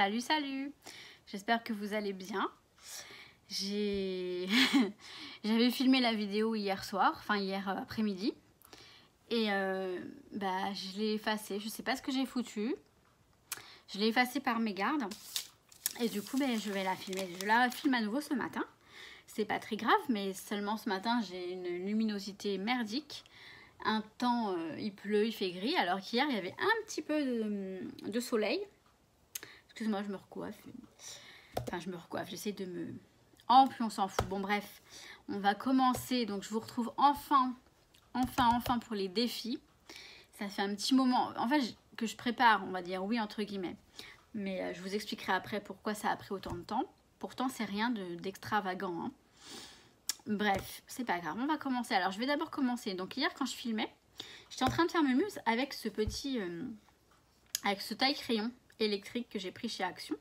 Salut, salut. J'espère que vous allez bien. J'avais filmé la vidéo hier soir, enfin hier après-midi. Et je l'ai effacée. Je sais pas ce que j'ai foutu. Je l'ai effacée par mégarde. Et du coup, je vais la filmer. Je la filme à nouveau ce matin. C'est pas très grave, mais seulement ce matin, j'ai une luminosité merdique. Un temps, il pleut, il fait gris, alors qu'hier, il y avait un petit peu de soleil. Excuse-moi, je me recoiffe. Enfin, je me recoiffe, j'essaie de me... Oh, puis on s'en fout. Bon, bref, on va commencer. Donc, je vous retrouve enfin pour les défis. Ça fait un petit moment, en fait, que je prépare, on va dire, oui, entre guillemets. Mais je vous expliquerai après pourquoi ça a pris autant de temps. Pourtant, c'est rien d'extravagant, hein. Bref, c'est pas grave, on va commencer. Alors, je vais d'abord commencer. Donc, hier, quand je filmais, j'étais en train de faire mes muses avec ce petit... avec ce taille-crayon électrique que j'ai pris chez Action.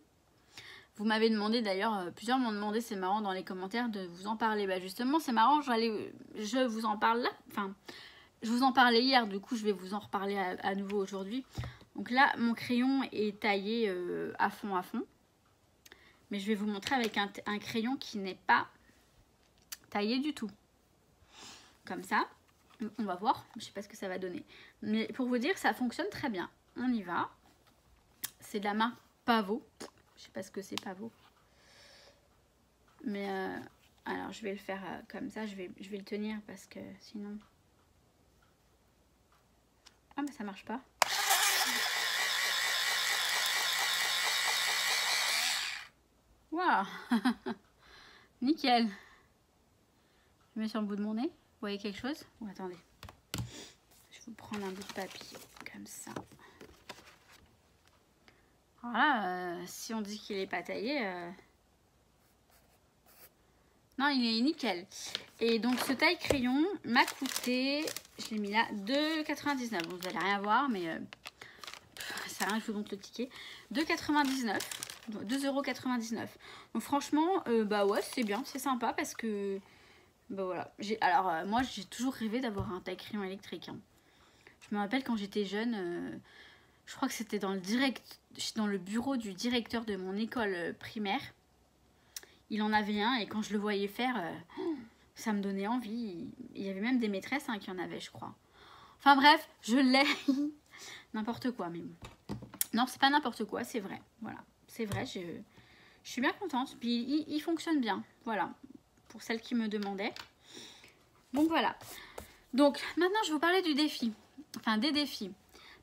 Vous m'avez demandé d'ailleurs, plusieurs m'ont demandé, c'est marrant dans les commentaires, de vous en parler. Bah justement, c'est marrant, je vous en parle là. Enfin, je vous en parlais hier, du coup, je vais vous en reparler à nouveau aujourd'hui. Donc là, mon crayon est taillé à fond. Mais je vais vous montrer avec un crayon qui n'est pas taillé du tout. Comme ça, on va voir, je sais pas ce que ça va donner. Mais pour vous dire, ça fonctionne très bien. On y va. C'est de la marque Pavo. Je sais pas ce que c'est Pavo. Mais alors je vais le faire comme ça. Je vais le tenir parce que sinon... Ah mais ça marche pas. Waouh. Nickel. Je mets sur le bout de mon nez. Vous voyez quelque chose? Oh, attendez. Je vais vous prendre un bout de papier comme ça. Voilà, si on dit qu'il n'est pas taillé, non, il est nickel. Et donc ce taille crayon m'a coûté, je l'ai mis là, 2,99. Bon, vous n'allez rien voir, mais ça rien, je vous montre le ticket. 2,99, 2,99 €. Donc franchement, ouais, c'est bien, c'est sympa parce que, voilà. Alors moi, j'ai toujours rêvé d'avoir un taille crayon électrique, hein. Je me rappelle quand j'étais jeune... je crois que c'était dans le bureau du directeur de mon école primaire. Il en avait un et quand je le voyais faire, ça me donnait envie. Il y avait même des maîtresses qui en avaient, je crois. Enfin bref, je l'ai. N'importe quoi, mais bon. Non, c'est pas n'importe quoi, c'est vrai. Voilà, c'est vrai, je suis bien contente. Puis il fonctionne bien, voilà. Pour celles qui me demandaient. Donc voilà. Donc maintenant, je vais vous parler du défi. Enfin, des défis.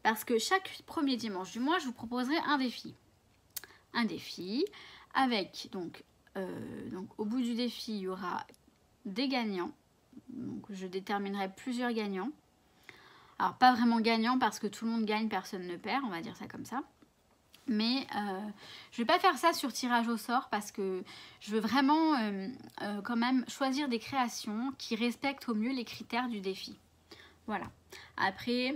Parce que chaque premier dimanche du mois, je vous proposerai un défi. Un défi avec, donc au bout du défi, il y aura des gagnants. Donc, je déterminerai plusieurs gagnants. Alors, pas vraiment gagnants parce que tout le monde gagne, personne ne perd, on va dire ça comme ça. Mais je ne vais pas faire ça sur tirage au sort parce que je veux vraiment quand même choisir des créations qui respectent au mieux les critères du défi. Voilà. Après...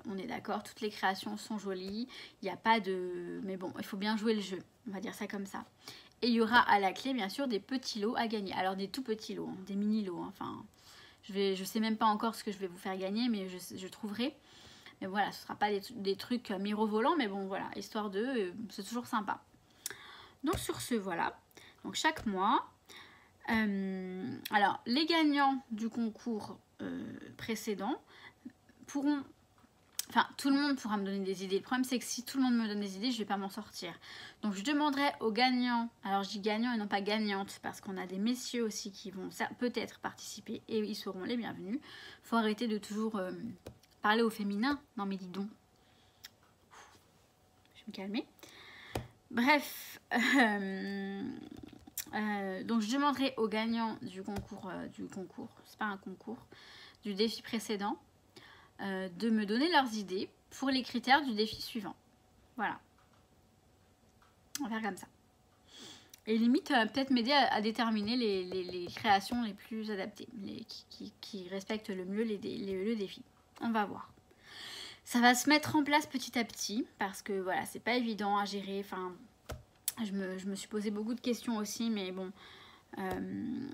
on est d'accord, toutes les créations sont jolies, il n'y a pas de... Mais bon, il faut bien jouer le jeu, on va dire ça comme ça. Et il y aura à la clé, bien sûr, des petits lots à gagner. Alors, des tout petits lots, des mini-lots, enfin... Je sais même pas encore ce que je vais vous faire gagner, mais je trouverai. Mais voilà, ce ne sera pas des trucs mirobolants, mais bon, voilà, histoire de... c'est toujours sympa. Donc, sur ce, voilà. Donc, chaque mois... alors, les gagnants du concours précédent pourront... Enfin, tout le monde pourra me donner des idées. Le problème, c'est que si tout le monde me donne des idées, je ne vais pas m'en sortir. Donc, je demanderai aux gagnants, alors je dis gagnants et non pas gagnantes, parce qu'on a des messieurs aussi qui vont peut-être participer et ils seront les bienvenus. Il faut arrêter de toujours parler au féminin. Non, mais dis donc. Je vais me calmer. Bref, donc je demanderai aux gagnants du concours, c'est pas un concours, du défi précédent, de me donner leurs idées pour les critères du défi suivant. Voilà. On va faire comme ça. Et limite, peut-être m'aider à déterminer les créations les plus adaptées, qui respectent le mieux le défi. On va voir. Ça va se mettre en place petit à petit, parce que voilà, c'est pas évident à gérer. Enfin, je me suis posé beaucoup de questions aussi, mais bon,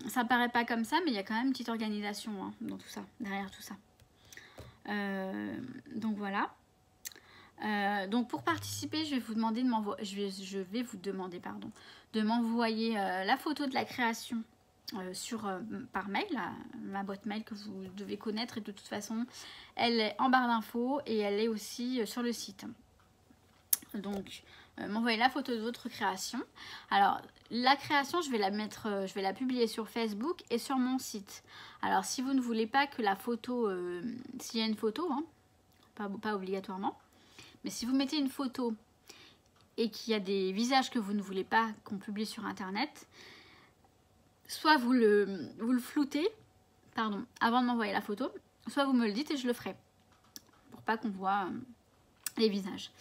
ça paraît pas comme ça, mais il y a quand même une petite organisation dans tout ça, derrière tout ça. Donc voilà. Donc pour participer, je vais vous demander de m'envoyer, je vais vous demander pardon, de m'envoyer la photo de la création par mail, ma boîte mail que vous devez connaître, et de toute façon elle est en barre d'infos et elle est aussi sur le site. Donc m'envoyer la photo de votre création. Alors la création, je vais la publier sur Facebook et sur mon site. Alors si vous ne voulez pas que la photo, s'il y a une photo, hein, pas obligatoirement, mais si vous mettez une photo et qu'il y a des visages que vous ne voulez pas qu'on publie sur internet, soit vous le floutez, pardon, avant de m'envoyer la photo, soit vous me le dites et je le ferai, pour pas qu'on voit les visages.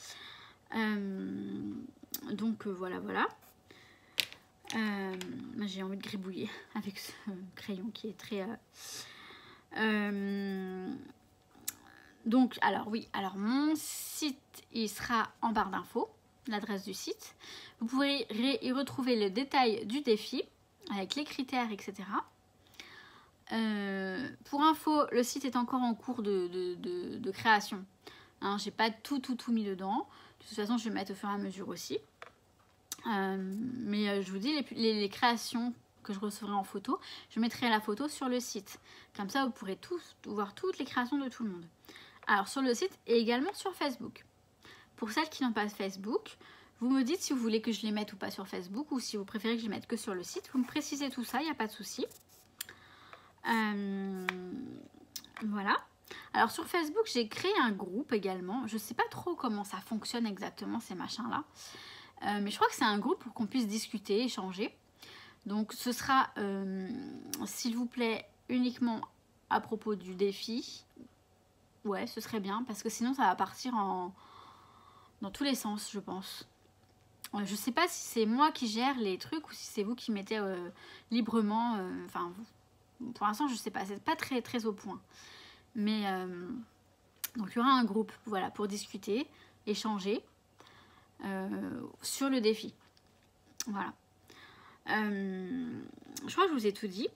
Donc voilà. J'ai envie de gribouiller avec ce crayon qui est très... Donc, alors mon site, il sera en barre d'infos, l'adresse du site. Vous pourrez y retrouver le détail du défi, avec les critères, etc. Pour info, le site est encore en cours de création. Hein, j'ai pas tout mis dedans. De toute façon, je vais mettre au fur et à mesure aussi. Mais je vous dis, les créations que je recevrai en photo, je mettrai la photo sur le site. Comme ça, vous pourrez tous voir toutes les créations de tout le monde. Alors sur le site et également sur Facebook. Pour celles qui n'ont pas Facebook, vous me dites si vous voulez que je les mette ou pas sur Facebook, ou si vous préférez que je les mette que sur le site. Vous me précisez tout ça, il n'y a pas de souci. Voilà. Alors sur Facebook, j'ai créé un groupe également. Je ne sais pas trop comment ça fonctionne exactement, ces machins-là. Mais je crois que c'est un groupe pour qu'on puisse discuter, échanger. Donc ce sera, s'il vous plaît, uniquement à propos du défi. Ouais, ce serait bien, parce que sinon ça va partir dans tous les sens, je pense. Je sais pas si c'est moi qui gère les trucs ou si c'est vous qui mettez librement. Enfin, pour l'instant, je sais pas, c'est pas très au point. Mais donc il y aura un groupe, voilà, pour discuter, échanger sur le défi. Voilà. Je crois que je vous ai tout dit.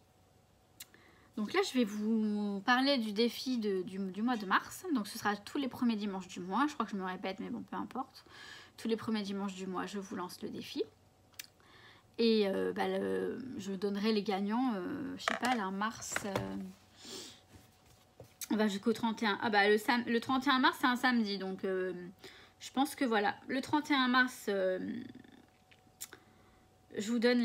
Donc là, je vais vous parler du défi du mois de mars. Donc ce sera tous les premiers dimanches du mois. Je crois que je me répète, mais bon, peu importe. Tous les premiers dimanches du mois, je vous lance le défi. Et je donnerai les gagnants, je sais pas, là, mars... jusqu'au 31. Ah bah le 31 mars, c'est un samedi. Donc je pense que voilà. Le 31 mars, je vous donne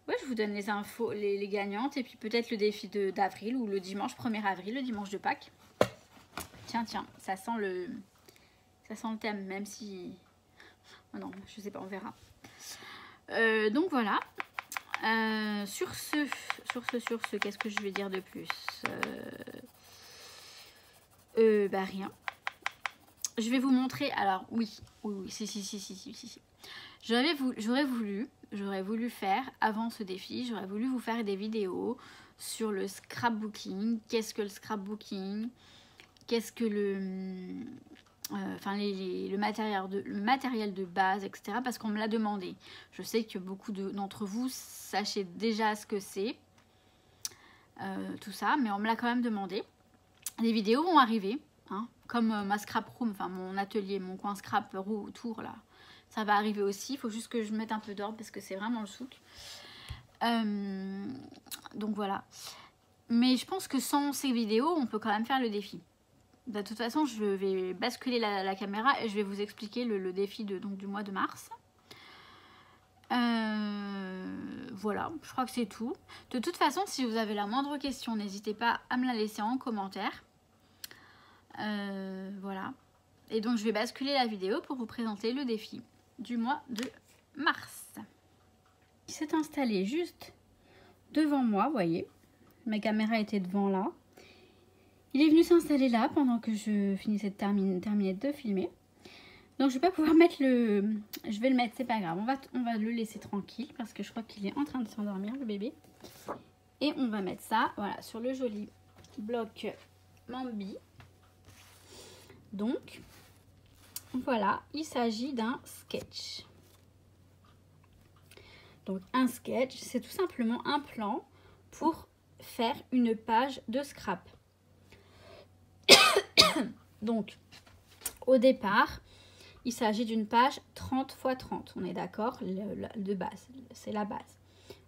Ouais, je vous donne les infos, les gagnantes, et puis peut-être le défi d'avril ou le dimanche 1er avril, le dimanche de Pâques. Tiens, ça sent le thème, même si... Oh non, je sais pas, on verra. Donc voilà. Sur ce, qu'est-ce que je vais dire de plus? Rien. Je vais vous montrer, alors oui, si. J'aurais voulu faire, avant ce défi, j'aurais voulu vous faire des vidéos sur le scrapbooking. Qu'est-ce que le scrapbooking? Qu'est-ce que le matériel de base, etc. Parce qu'on me l'a demandé. Je sais que beaucoup d'entre vous sachez déjà ce que c'est, tout ça, mais on me l'a quand même demandé. Les vidéos vont arriver, hein, comme ma scrap room, enfin mon atelier, mon coin scrap tour là. Ça va arriver aussi, il faut juste que je mette un peu d'ordre parce que c'est vraiment le souk. Donc voilà. Mais je pense que sans ces vidéos, on peut quand même faire le défi. De toute façon, je vais basculer la caméra et je vais vous expliquer le défi du mois de mars. Voilà, je crois que c'est tout. De toute façon, si vous avez la moindre question, n'hésitez pas à me la laisser en commentaire. Voilà. Et donc, je vais basculer la vidéo pour vous présenter le défi du mois de mars. Il s'est installé juste devant moi, vous voyez. Ma caméra était devant là. Il est venu s'installer là pendant que je finissais de terminer de filmer. Donc je vais pas pouvoir mettre le... Je vais le mettre, c'est pas grave. On va le laisser tranquille parce que je crois qu'il est en train de s'endormir, le bébé. Et on va mettre ça, voilà, sur le joli bloc Mambi. Donc, voilà, il s'agit d'un sketch. Donc un sketch, c'est tout simplement un plan pour faire une page de scrap. Donc, au départ, il s'agit d'une page 30 x 30. On est d'accord, de base. C'est la base.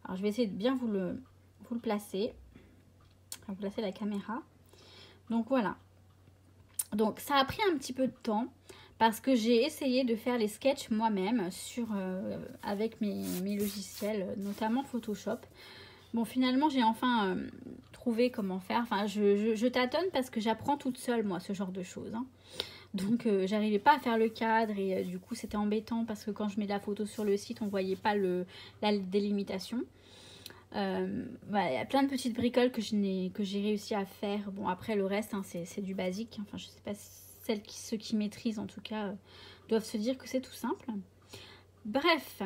Alors, je vais essayer de bien vous le placer. Vous placer la caméra. Donc, voilà. Donc, ça a pris un petit peu de temps parce que j'ai essayé de faire les sketchs moi-même avec mes logiciels, notamment Photoshop. Bon, finalement, j'ai enfin trouvé comment faire. Enfin, je tâtonne parce que j'apprends toute seule, moi, ce genre de choses. Hein. Donc, j'arrivais pas à faire le cadre et du coup, c'était embêtant parce que quand je mets la photo sur le site, on voyait pas la délimitation. Voilà, il y a plein de petites bricoles que j'ai réussi à faire. Bon, après, le reste, hein, c'est du basique. Enfin, je sais pas si ceux qui maîtrisent, en tout cas, doivent se dire que c'est tout simple. Bref,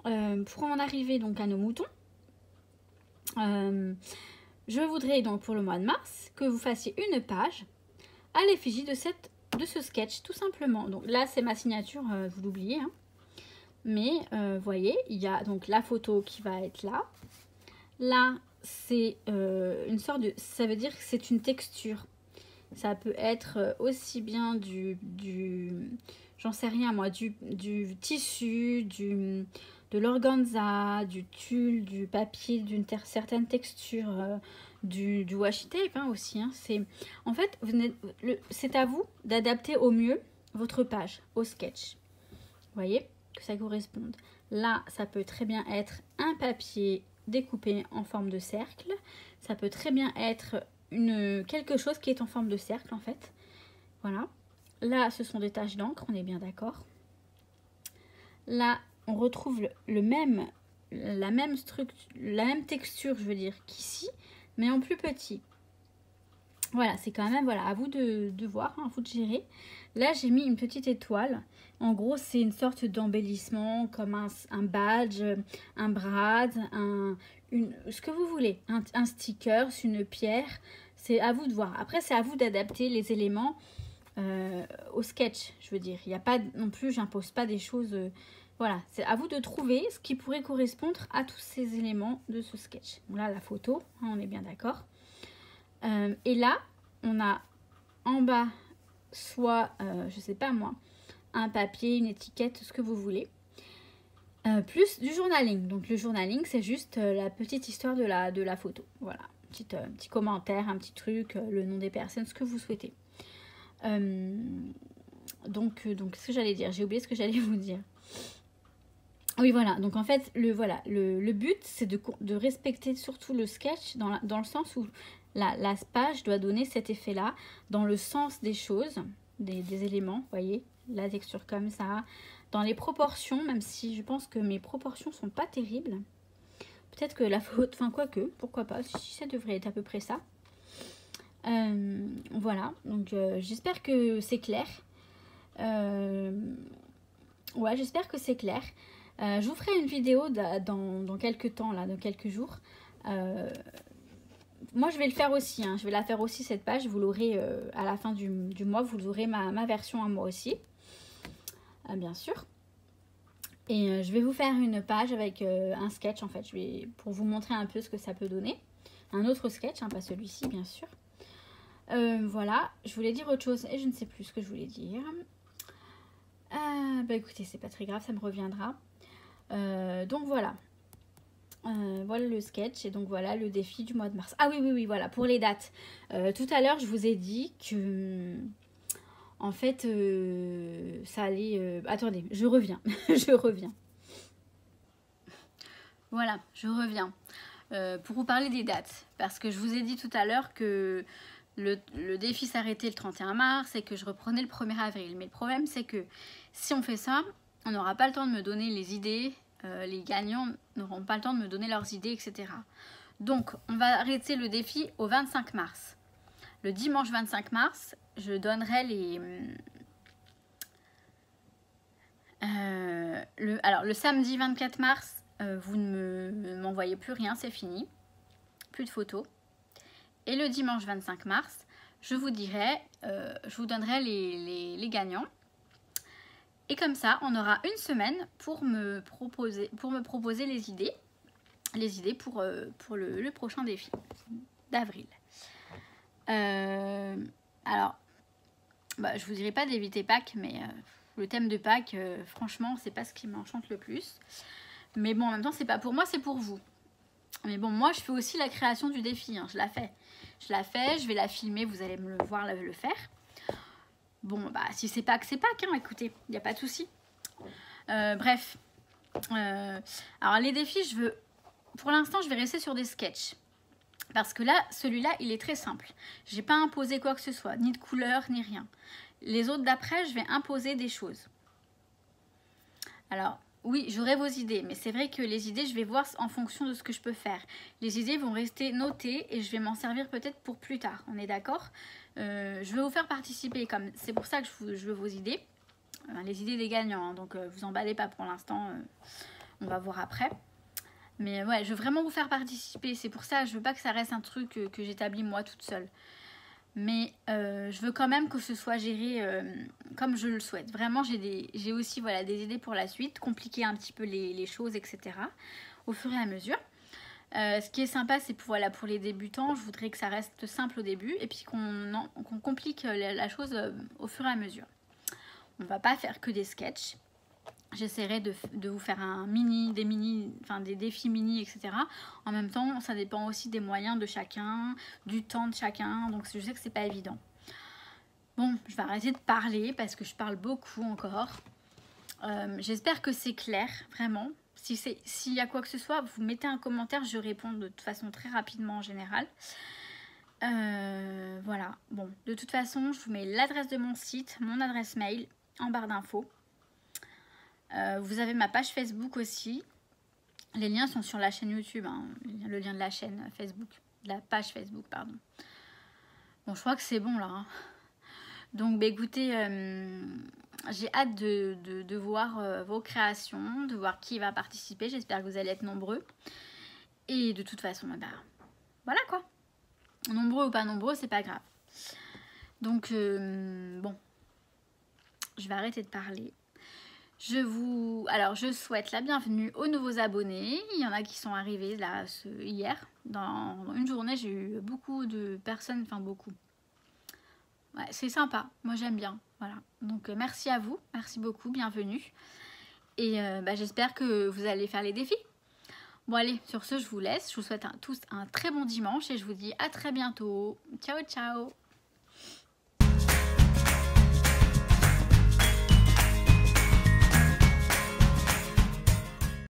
pour en arriver donc à nos moutons, je voudrais donc pour le mois de mars que vous fassiez une page à l'effigie de ce sketch, tout simplement. Donc là, c'est ma signature, vous l'oubliez. Hein. Mais, voyez, il y a donc la photo qui va être là. Là, c'est une sorte de... Ça veut dire que c'est une texture. Ça peut être aussi bien j'en sais rien moi, du tissu, de l'organza, du tulle, du papier d'une certaine texture, du washi tape hein, aussi. Hein. En fait, c'est à vous d'adapter au mieux votre page au sketch. Vous voyez que ça corresponde. Là, ça peut très bien être un papier découpé en forme de cercle. Ça peut très bien être quelque chose qui est en forme de cercle en fait. Voilà. Là, ce sont des taches d'encre, on est bien d'accord. Là, on retrouve la même texture, je veux dire, qu'ici, mais en plus petit. Voilà, c'est quand même, voilà, à vous de voir, hein, à vous de gérer. Là, j'ai mis une petite étoile. En gros, c'est une sorte d'embellissement, comme un badge, un brad, ce que vous voulez. Un sticker, une pierre. C'est à vous de voir. Après, c'est à vous d'adapter les éléments au sketch, je veux dire. Il n'y a pas non plus, j'impose pas des choses... voilà, c'est à vous de trouver ce qui pourrait correspondre à tous ces éléments de ce sketch. Bon, là, la photo, hein, on est bien d'accord. Et là, on a en bas, soit, je sais pas moi, un papier, une étiquette, ce que vous voulez. Plus du journaling. Donc le journaling, c'est juste la petite histoire de la photo. Voilà, petit commentaire, un petit truc, le nom des personnes, ce que vous souhaitez. Donc ce que j'allais dire, j'ai oublié ce que j'allais vous dire. Oui, voilà. Donc en fait, le but, c'est de respecter surtout le sketch dans le sens où la page doit donner cet effet-là, dans le sens des choses, des éléments, vous voyez, la texture comme ça, dans les proportions, même si je pense que mes proportions sont pas terribles. Peut-être que la faute, enfin quoique, pourquoi pas, si ça devrait être à peu près ça. Voilà, donc j'espère que c'est clair. Ouais, j'espère que c'est clair. Je vous ferai une vidéo dans quelques temps, là, dans quelques jours. Moi, je vais le faire aussi. Hein. Je vais la faire aussi, cette page. Vous l'aurez à la fin du mois. Vous aurez ma version à moi aussi. Bien sûr. Et je vais vous faire une page avec un sketch, en fait. Pour vous montrer un peu ce que ça peut donner. Un autre sketch, hein, pas celui-ci, bien sûr. Voilà. Je voulais dire autre chose et je ne sais plus ce que je voulais dire. Bah écoutez, c'est pas très grave, ça me reviendra. Donc voilà. Voilà le sketch et donc voilà le défi du mois de mars. Ah oui, voilà, pour les dates. Tout à l'heure, je vous ai dit que, en fait, ça allait... attendez, je reviens. Je reviens. Voilà, je reviens. Pour vous parler des dates. Parce que je vous ai dit tout à l'heure que le défi s'arrêtait le 31 mars et que je reprenais le 1er avril. Mais le problème, c'est que si on fait ça, on n'aura pas le temps de me donner les idées. Les gagnants n'auront pas le temps de me donner leurs idées, etc. Donc, on va arrêter le défi au 25 mars. Le dimanche 25 mars, je donnerai les... alors, le samedi 24 mars, vous ne m'envoyez plus rien, c'est fini. Plus de photos. Et le dimanche 25 mars, je vous donnerai les gagnants. Et comme ça, on aura une semaine pour me proposer les idées pour le prochain défi d'avril. Alors, Bah, je vous dirais pas d'éviter Pâques, mais le thème de Pâques, franchement, c'est pas ce qui m'enchante le plus. Mais bon, en même temps, c'est pas pour moi, c'est pour vous. Mais bon, moi, je fais aussi la création du défi, hein, je la fais. Je vais la filmer, vous allez me le voir le faire. Bon, bah, si c'est Pâques, c'est Pâques, hein, écoutez, il n'y a pas de souci. Bref. Alors, les défis, pour l'instant, je vais rester sur des sketchs. Parce que là, celui-là, il est très simple. J'ai pas imposé quoi que ce soit, ni de couleur, ni rien. Les autres d'après, je vais imposer des choses. Alors, oui, j'aurai vos idées, mais c'est vrai que les idées, je vais voir en fonction de ce que je peux faire. Les idées vont rester notées et je vais m'en servir peut-être pour plus tard. On est d'accord? Je vais vous faire participer, c'est pour ça que je veux vos idées. Les idées des gagnants, hein, donc vous emballez pas pour l'instant. On va voir après. Mais ouais, je veux vraiment vous faire participer. C'est pour ça, je veux pas que ça reste un truc que j'établis moi toute seule. Mais je veux quand même que ce soit géré comme je le souhaite. Vraiment, j'ai aussi voilà, des idées pour la suite, compliquer un petit peu les choses, etc. au fur et à mesure. Ce qui est sympa, c'est pour les débutants, je voudrais que ça reste simple au début et puis qu'on complique la chose au fur et à mesure. On va pas faire que des sketchs. J'essaierai de vous faire des défis mini, etc. En même temps, ça dépend aussi des moyens de chacun, du temps de chacun. Donc, je sais que c'est pas évident. Bon, je vais arrêter de parler parce que je parle beaucoup encore. J'espère que c'est clair, vraiment. S'il y a quoi que ce soit, vous mettez un commentaire. Je réponds de toute façon très rapidement en général. Voilà. Bon, de toute façon, je vous mets l'adresse de mon site, mon adresse mail en barre d'infos. Vous avez ma page Facebook aussi. Les liens sont sur la chaîne YouTube, hein. Le lien de la chaîne Facebook, de la page Facebook, pardon. Bon, je crois que c'est bon là, hein. Donc, bah, écoutez, j'ai hâte de voir vos créations, de voir qui va participer. J'espère que vous allez être nombreux. Et de toute façon, bah, voilà quoi. Nombreux ou pas nombreux, c'est pas grave. Donc, bon, je vais arrêter de parler. Je souhaite la bienvenue aux nouveaux abonnés. Il y en a qui sont arrivés là hier. Dans une journée, j'ai eu beaucoup de personnes, enfin beaucoup. Ouais, c'est sympa, moi j'aime bien. Voilà. Donc merci à vous, merci beaucoup, bienvenue. Et j'espère que vous allez faire les défis. Bon allez, sur ce, je vous laisse. Je vous souhaite tous un très bon dimanche et je vous dis à très bientôt. Ciao, ciao!